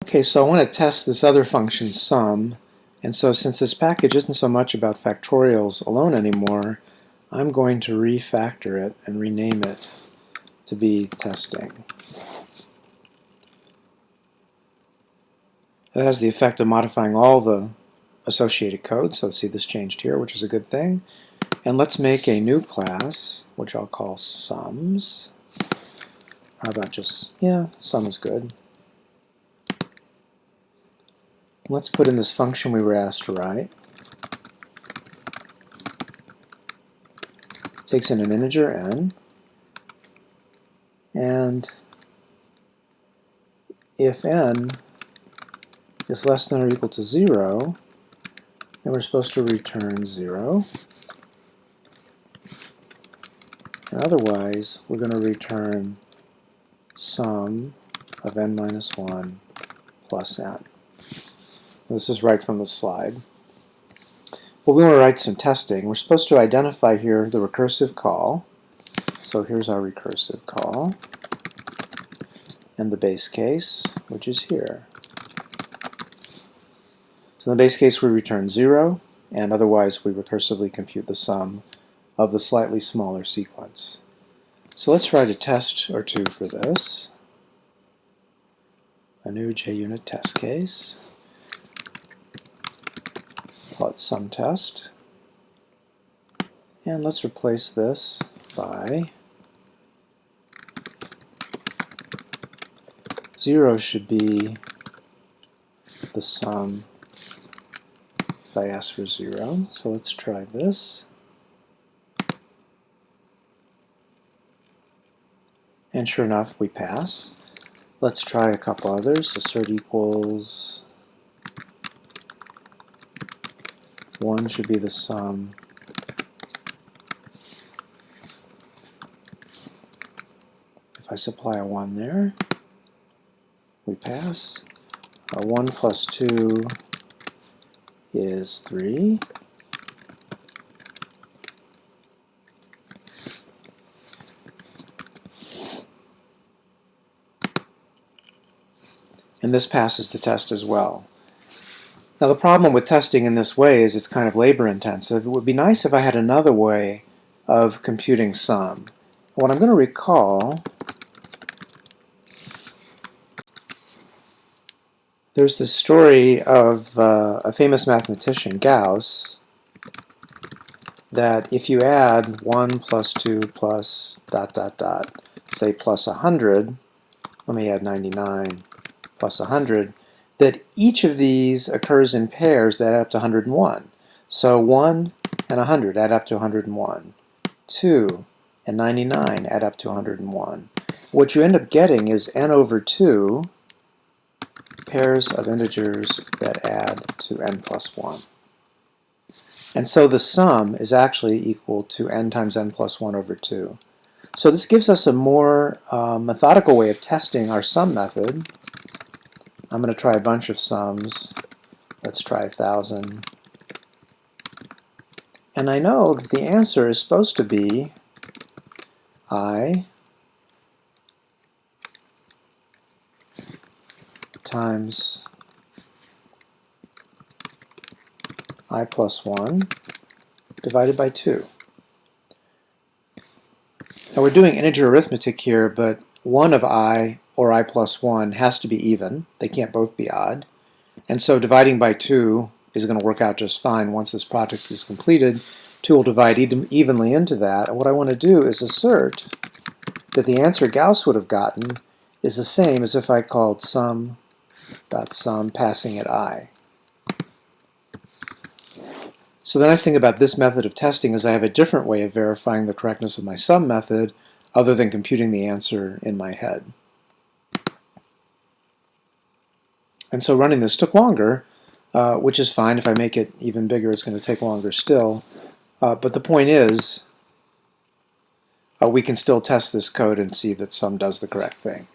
Okay, so I want to test this other function sum, and so since this package isn't so much about factorials alone anymore, I'm going to refactor it and rename it to be testing. That has the effect of modifying all the associated code, so see this changed here, which is a good thing. And let's make a new class, which I'll call sums. How about just, yeah, sum is good. Let's put in this function we were asked to write. Takes in an integer n, and if n is less than or equal to 0, then we're supposed to return 0. And otherwise, we're going to return sum of n minus 1 plus n. This is right from the slide. Well, we want to write some testing. We're supposed to identify here the recursive call. So here's our recursive call. And the base case, which is here. So in the base case, we return 0, and otherwise we recursively compute the sum of the slightly smaller sequence. So let's write a test or two for this. A new JUnit test case. Call it sum test. And let's replace this by 0 should be the sum if I ask for 0. So let's try this. And sure enough, we pass. Let's try a couple others. Assert equals 1 should be the sum if I supply a 1 there. We pass. 1 plus 2 is 3. And this passes the test as well. Now the problem with testing in this way is it's kind of labor intensive. It would be nice if I had another way of computing sum. What I'm going to recall, there's this story of a famous mathematician, Gauss, that if you add 1 plus 2 plus ... say plus 100, let me add 99 plus 100, that each of these occurs in pairs that add up to 101. So 1 and 100 add up to 101. 2 and 99 add up to 101. What you end up getting is n over 2 pairs of integers that add to n plus 1. And so the sum is actually equal to n times n plus 1 over 2. So this gives us a more methodical way of testing our sum method. I'm going to try a bunch of sums. Let's try 1,000. And I know that the answer is supposed to be I times I plus 1 divided by 2. Now we're doing integer arithmetic here, but one of I or I plus 1 has to be even. They can't both be odd. And so dividing by 2 is going to work out just fine once this project is completed. 2 will divide evenly into that. And what I want to do is assert that the answer Gauss would have gotten is the same as if I called sum.sum passing at I. So the nice thing about this method of testing is I have a different way of verifying the correctness of my sum method other than computing the answer in my head. And so running this took longer, which is fine. If I make it even bigger, it's going to take longer still. But the point is, we can still test this code and see that sum does the correct thing.